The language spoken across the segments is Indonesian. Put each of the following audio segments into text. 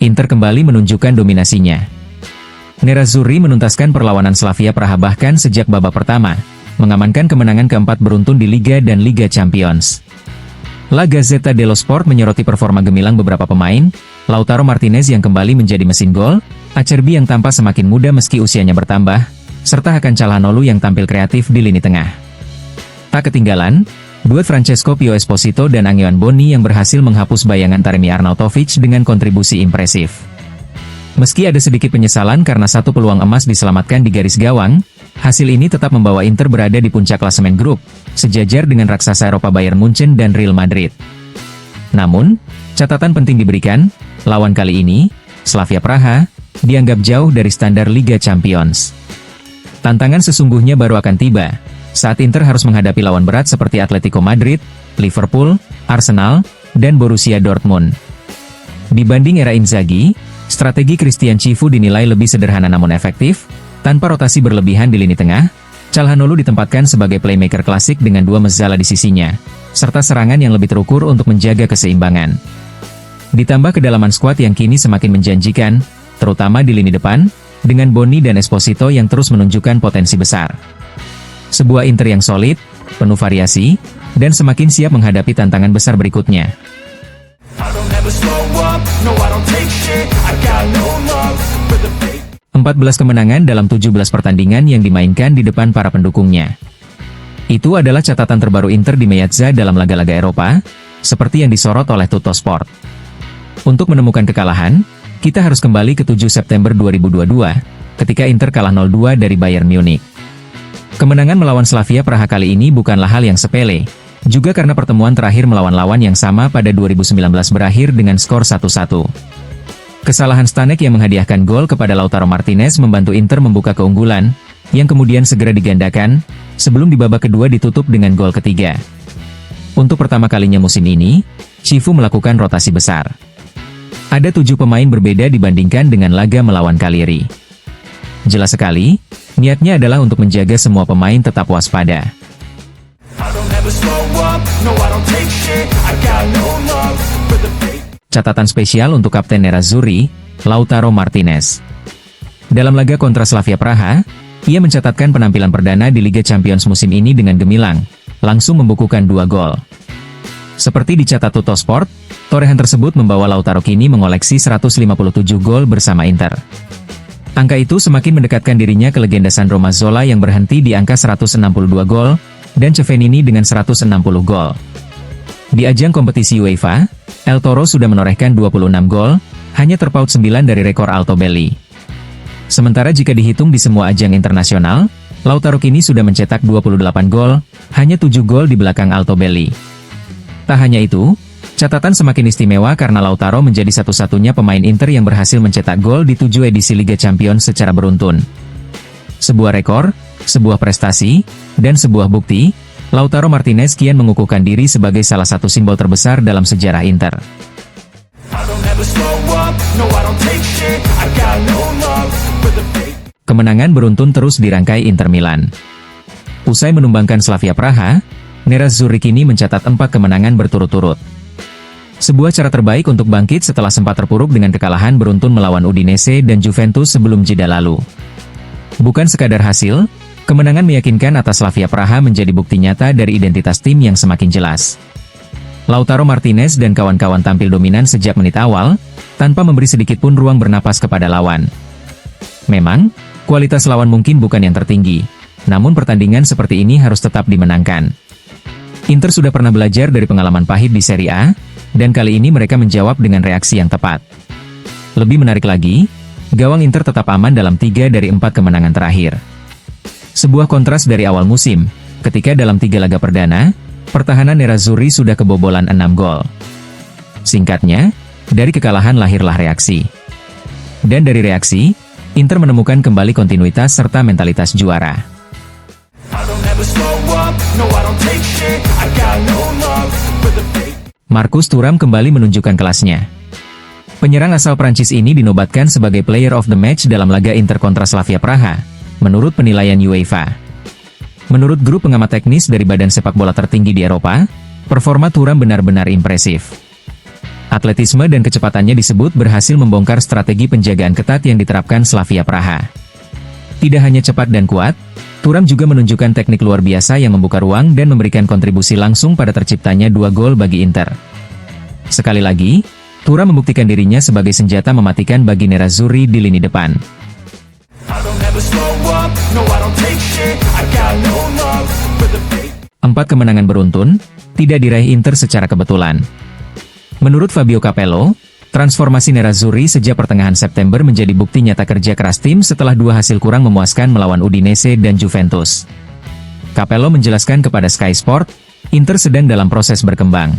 Inter kembali menunjukkan dominasinya. Nerazzurri menuntaskan perlawanan Slavia Praha bahkan sejak babak pertama, mengamankan kemenangan keempat beruntun di Liga dan Liga Champions. La Gazzetta dello Sport menyoroti performa gemilang beberapa pemain, Lautaro Martinez yang kembali menjadi mesin gol, Acerbi yang tampak semakin muda meski usianya bertambah, serta Hakan Calhanoglu yang tampil kreatif di lini tengah. Tak ketinggalan, duet Francesco Pio Esposito dan Angelo Bonni yang berhasil menghapus bayangan Taremi Arnautovic dengan kontribusi impresif. Meski ada sedikit penyesalan karena satu peluang emas diselamatkan di garis gawang, hasil ini tetap membawa Inter berada di puncak klasemen grup, sejajar dengan raksasa Eropa Bayern Munchen dan Real Madrid. Namun, catatan penting diberikan, lawan kali ini, Slavia Praha, dianggap jauh dari standar Liga Champions. Tantangan sesungguhnya baru akan tiba, saat Inter harus menghadapi lawan berat seperti Atletico Madrid, Liverpool, Arsenal, dan Borussia Dortmund. Dibanding era Inzaghi, strategi Christian Cifu dinilai lebih sederhana namun efektif, tanpa rotasi berlebihan di lini tengah. Calhanoglu ditempatkan sebagai playmaker klasik dengan dua Mezzala di sisinya, serta serangan yang lebih terukur untuk menjaga keseimbangan. Ditambah kedalaman skuad yang kini semakin menjanjikan, terutama di lini depan, dengan Bonni dan Esposito yang terus menunjukkan potensi besar. Sebuah Inter yang solid, penuh variasi, dan semakin siap menghadapi tantangan besar berikutnya. 14 kemenangan dalam 17 pertandingan yang dimainkan di depan para pendukungnya. Itu adalah catatan terbaru Inter di Meazza dalam laga-laga Eropa, seperti yang disorot oleh Tuttosport. Untuk menemukan kekalahan, kita harus kembali ke 7 September 2022, ketika Inter kalah 0-2 dari Bayern Munich. Kemenangan melawan Slavia Praha kali ini bukanlah hal yang sepele, juga karena pertemuan terakhir melawan lawan yang sama pada 2019 berakhir dengan skor 1-1. Kesalahan Stanek yang menghadiahkan gol kepada Lautaro Martinez membantu Inter membuka keunggulan, yang kemudian segera digandakan, sebelum di babak kedua ditutup dengan gol ketiga. Untuk pertama kalinya musim ini, Cifu melakukan rotasi besar. Ada 7 pemain berbeda dibandingkan dengan laga melawan Cagliari. Jelas sekali, niatnya adalah untuk menjaga semua pemain tetap waspada. '" Catatan spesial untuk Kapten Nerazzurri, Lautaro Martinez. Dalam laga kontra Slavia Praha, ia mencatatkan penampilan perdana di Liga Champions musim ini dengan gemilang, langsung membukukan 2 gol. Seperti dicatat Tuttosport, torehan tersebut membawa Lautaro kini mengoleksi 157 gol bersama Inter. Angka itu semakin mendekatkan dirinya ke legenda Sandro Mazzola yang berhenti di angka 162 gol, dan Cevenini dengan 160 gol. Di ajang kompetisi UEFA, El Toro sudah menorehkan 26 gol, hanya terpaut 9 dari rekor Altobelli. Sementara jika dihitung di semua ajang internasional, Lautaro kini sudah mencetak 28 gol, hanya 7 gol di belakang Altobelli. Tak hanya itu, catatan semakin istimewa karena Lautaro menjadi satu-satunya pemain Inter yang berhasil mencetak gol di 7 edisi Liga Champions secara beruntun. Sebuah rekor, sebuah prestasi, dan sebuah bukti, Lautaro Martinez kian mengukuhkan diri sebagai salah satu simbol terbesar dalam sejarah Inter. Kemenangan beruntun terus dirangkai Inter Milan. Usai menumbangkan Slavia Praha, Nerazzurri kini mencatat 4 kemenangan berturut-turut. Sebuah cara terbaik untuk bangkit setelah sempat terpuruk dengan kekalahan beruntun melawan Udinese dan Juventus sebelum jeda lalu. Bukan sekadar hasil, kemenangan meyakinkan atas Slavia Praha menjadi bukti nyata dari identitas tim yang semakin jelas. Lautaro Martinez dan kawan-kawan tampil dominan sejak menit awal, tanpa memberi sedikit pun ruang bernapas kepada lawan. Memang, kualitas lawan mungkin bukan yang tertinggi, namun pertandingan seperti ini harus tetap dimenangkan. Inter sudah pernah belajar dari pengalaman pahit di Serie A, dan kali ini mereka menjawab dengan reaksi yang tepat. Lebih menarik lagi, gawang Inter tetap aman dalam 3 dari 4 kemenangan terakhir. Sebuah kontras dari awal musim, ketika dalam 3 laga perdana, pertahanan Nerazzurri sudah kebobolan 6 gol. Singkatnya, dari kekalahan lahirlah reaksi. Dan dari reaksi, Inter menemukan kembali kontinuitas serta mentalitas juara. Marcus Thuram kembali menunjukkan kelasnya. Penyerang asal Prancis ini dinobatkan sebagai Player of the Match dalam laga Inter kontra Slavia Praha, menurut penilaian UEFA. Menurut grup pengamat teknis dari badan sepak bola tertinggi di Eropa, performa Thuram benar-benar impresif. Atletisme dan kecepatannya disebut berhasil membongkar strategi penjagaan ketat yang diterapkan Slavia Praha. Tidak hanya cepat dan kuat, Thuram juga menunjukkan teknik luar biasa yang membuka ruang dan memberikan kontribusi langsung pada terciptanya 2 gol bagi Inter. Sekali lagi, Thuram membuktikan dirinya sebagai senjata mematikan bagi Nerazzurri di lini depan. 4 kemenangan beruntun, tidak diraih Inter secara kebetulan. Menurut Fabio Capello, transformasi Nerazzurri sejak pertengahan September menjadi bukti nyata kerja keras tim setelah 2 hasil kurang memuaskan melawan Udinese dan Juventus. Capello menjelaskan kepada Sky Sport, Inter sedang dalam proses berkembang.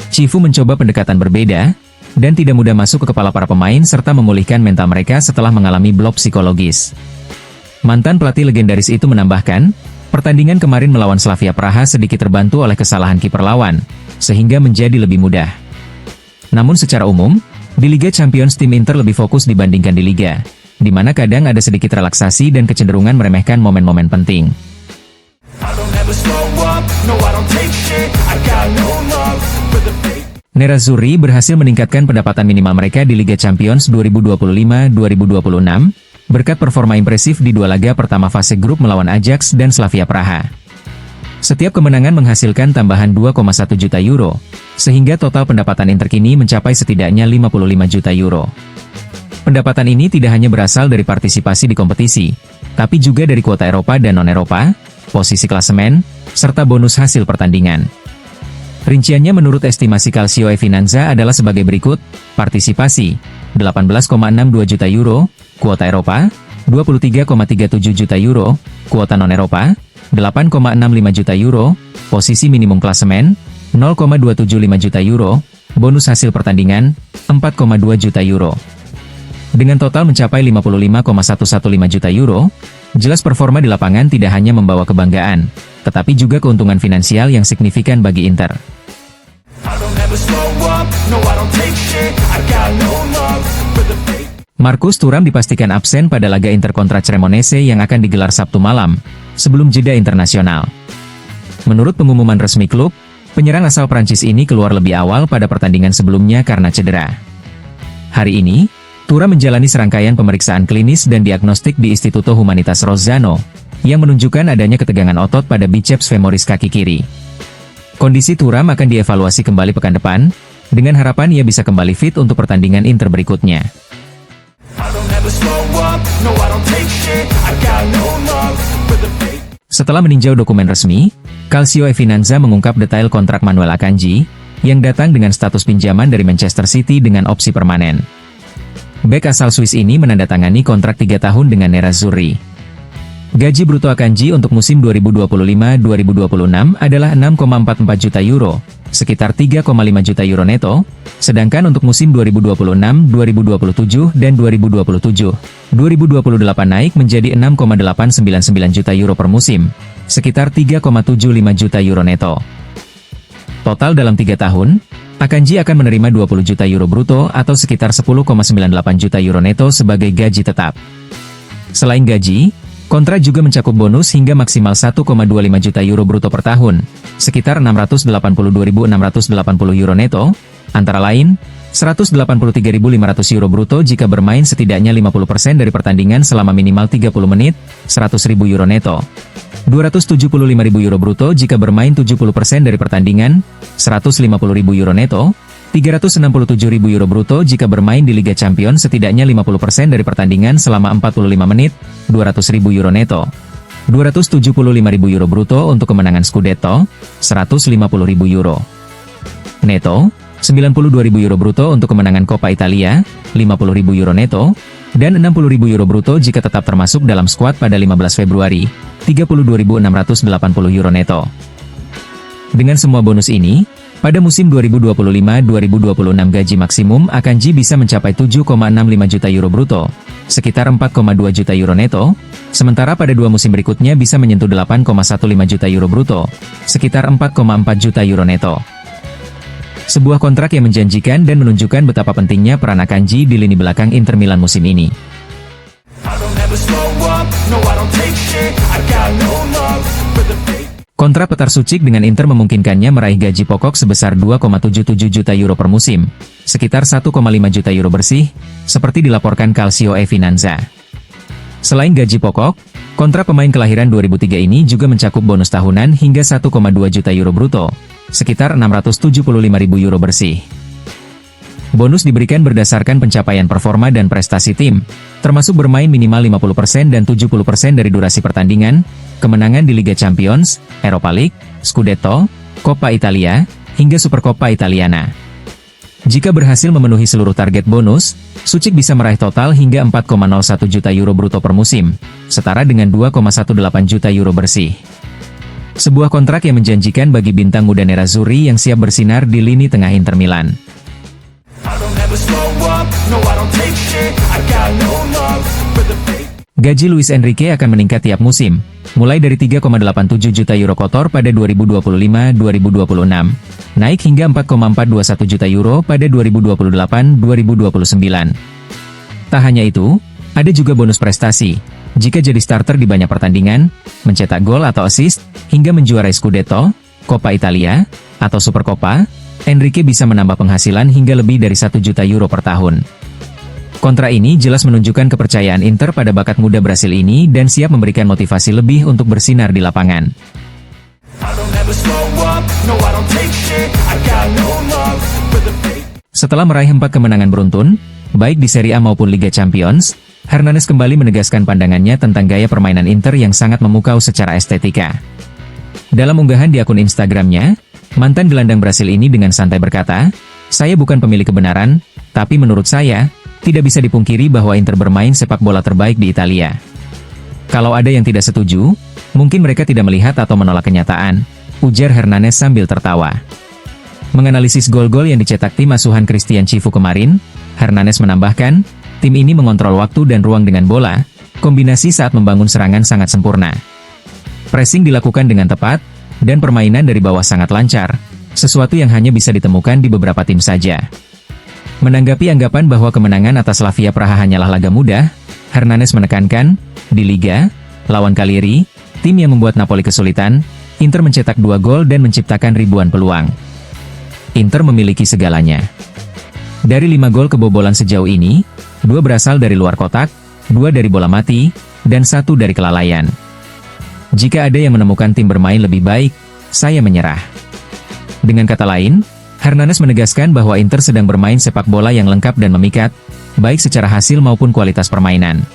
Cifu mencoba pendekatan berbeda, dan tidak mudah masuk ke kepala para pemain serta memulihkan mental mereka setelah mengalami blok psikologis. Mantan pelatih legendaris itu menambahkan, pertandingan kemarin melawan Slavia Praha sedikit terbantu oleh kesalahan kiper lawan, sehingga menjadi lebih mudah. Namun secara umum, di Liga Champions tim Inter lebih fokus dibandingkan di Liga, di mana kadang ada sedikit relaksasi dan kecenderungan meremehkan momen-momen penting. Nerazzurri berhasil meningkatkan pendapatan minimal mereka di Liga Champions 2025-2026, berkat performa impresif di 2 laga pertama fase grup melawan Ajax dan Slavia Praha. Setiap kemenangan menghasilkan tambahan 2,1 juta euro, sehingga total pendapatan Inter kini mencapai setidaknya 55 juta euro. Pendapatan ini tidak hanya berasal dari partisipasi di kompetisi, tapi juga dari kuota Eropa dan non-Eropa, posisi klasemen, serta bonus hasil pertandingan. Rinciannya menurut estimasi Calcio e Finanza adalah sebagai berikut: partisipasi, 18,62 juta euro, kuota Eropa, 23,37 juta euro, kuota non-Eropa, 8,65 juta euro, posisi minimum klasemen, 0,275 juta euro, bonus hasil pertandingan, 4,2 juta euro. Dengan total mencapai 55,115 juta euro, jelas performa di lapangan tidak hanya membawa kebanggaan, tetapi juga keuntungan finansial yang signifikan bagi Inter. Marcus Thuram dipastikan absen pada laga Inter kontra Cremonese yang akan digelar Sabtu malam, sebelum jeda internasional. Menurut pengumuman resmi klub, penyerang asal Prancis ini keluar lebih awal pada pertandingan sebelumnya karena cedera. Hari ini, Thuram menjalani serangkaian pemeriksaan klinis dan diagnostik di Istituto Humanitas Rozzano, yang menunjukkan adanya ketegangan otot pada biceps femoris kaki kiri. Kondisi Thuram akan dievaluasi kembali pekan depan, dengan harapan ia bisa kembali fit untuk pertandingan Inter berikutnya. Setelah meninjau dokumen resmi, Calcio e Finanza mengungkap detail kontrak Manuel Akanji, yang datang dengan status pinjaman dari Manchester City dengan opsi permanen. Bek asal Swiss ini menandatangani kontrak 3 tahun dengan Nerazzurri. Gaji bruto Akanji untuk musim 2025-2026 adalah 6,44 juta euro, sekitar 3,5 juta euro neto, sedangkan untuk musim 2026-2027 dan 2027-2028 naik menjadi 6,899 juta euro per musim, sekitar 3,75 juta euro neto. Total dalam 3 tahun, Akanji akan menerima 20 juta euro bruto atau sekitar 10,98 juta euro neto sebagai gaji tetap. Selain gaji, kontrak juga mencakup bonus hingga maksimal 1,25 juta euro bruto per tahun, sekitar 682.680 euro neto, antara lain, 183.500 euro bruto jika bermain setidaknya 50% dari pertandingan selama minimal 30 menit, 100.000 euro neto. 275.000 euro bruto jika bermain 70% dari pertandingan, 150.000 euro neto. 367.000 euro bruto jika bermain di Liga Champions setidaknya 50% dari pertandingan selama 45 menit, 200.000 euro neto. 275.000 euro bruto untuk kemenangan Scudetto, 150.000 euro neto. 92.000 euro bruto untuk kemenangan Coppa Italia, 50.000 euro neto. Dan 60.000 euro bruto jika tetap termasuk dalam skuad pada 15 Februari, 32.680 euro neto. Dengan semua bonus ini, pada musim 2025-2026 gaji maksimum Akanji bisa mencapai 7,65 juta euro bruto, sekitar 4,2 juta euro neto, sementara pada 2 musim berikutnya bisa menyentuh 8,15 juta euro bruto, sekitar 4,4 juta euro neto. Sebuah kontrak yang menjanjikan dan menunjukkan betapa pentingnya peran Akanji di lini belakang Inter Milan musim ini. Kontra Petar Sucik dengan Inter memungkinkannya meraih gaji pokok sebesar 2,77 juta euro per musim, sekitar 1,5 juta euro bersih, seperti dilaporkan Calcio e Finanza. Selain gaji pokok, kontrak pemain kelahiran 2003 ini juga mencakup bonus tahunan hingga 1,2 juta euro bruto, sekitar 675.000 euro bersih. Bonus diberikan berdasarkan pencapaian performa dan prestasi tim, termasuk bermain minimal 50% dan 70% dari durasi pertandingan, kemenangan di Liga Champions, Europa League, Scudetto, Coppa Italia, hingga Supercoppa Italiana. Jika berhasil memenuhi seluruh target bonus, Sucik bisa meraih total hingga 4,01 juta euro bruto per musim, setara dengan 2,18 juta euro bersih. Sebuah kontrak yang menjanjikan bagi bintang muda Nerazzurri yang siap bersinar di lini tengah Inter Milan. Gaji Luis Enrique akan meningkat tiap musim, mulai dari 3,87 juta euro kotor pada 2025-2026, naik hingga 4,421 juta euro pada 2028-2029. Tak hanya itu, ada juga bonus prestasi, jika jadi starter di banyak pertandingan, mencetak gol atau assist, hingga menjuarai Scudetto, Coppa Italia, atau Supercoppa, Enrique bisa menambah penghasilan hingga lebih dari 1 juta euro per tahun. Kontrak ini jelas menunjukkan kepercayaan Inter pada bakat muda Brasil ini dan siap memberikan motivasi lebih untuk bersinar di lapangan. Setelah meraih 4 kemenangan beruntun, baik di Serie A maupun Liga Champions, Hernanes kembali menegaskan pandangannya tentang gaya permainan Inter yang sangat memukau secara estetika. Dalam unggahan di akun Instagramnya, mantan gelandang Brasil ini dengan santai berkata, "Saya bukan pemilik kebenaran, tapi menurut saya, tidak bisa dipungkiri bahwa Inter bermain sepak bola terbaik di Italia. Kalau ada yang tidak setuju, mungkin mereka tidak melihat atau menolak kenyataan," ujar Hernanes sambil tertawa. Menganalisis gol-gol yang dicetak tim asuhan Christian Chivu kemarin, Hernanes menambahkan, tim ini mengontrol waktu dan ruang dengan bola, kombinasi saat membangun serangan sangat sempurna. Pressing dilakukan dengan tepat, dan permainan dari bawah sangat lancar, sesuatu yang hanya bisa ditemukan di beberapa tim saja. Menanggapi anggapan bahwa kemenangan atas Slavia Praha hanyalah laga mudah, Hernanes menekankan, di Liga, lawan Cagliari, tim yang membuat Napoli kesulitan, Inter mencetak 2 gol dan menciptakan ribuan peluang. Inter memiliki segalanya. Dari 5 gol kebobolan sejauh ini, 2 berasal dari luar kotak, 2 dari bola mati, dan 1 dari kelalaian. Jika ada yang menemukan tim bermain lebih baik, saya menyerah. Dengan kata lain, Hernanes menegaskan bahwa Inter sedang bermain sepak bola yang lengkap dan memikat, baik secara hasil maupun kualitas permainan.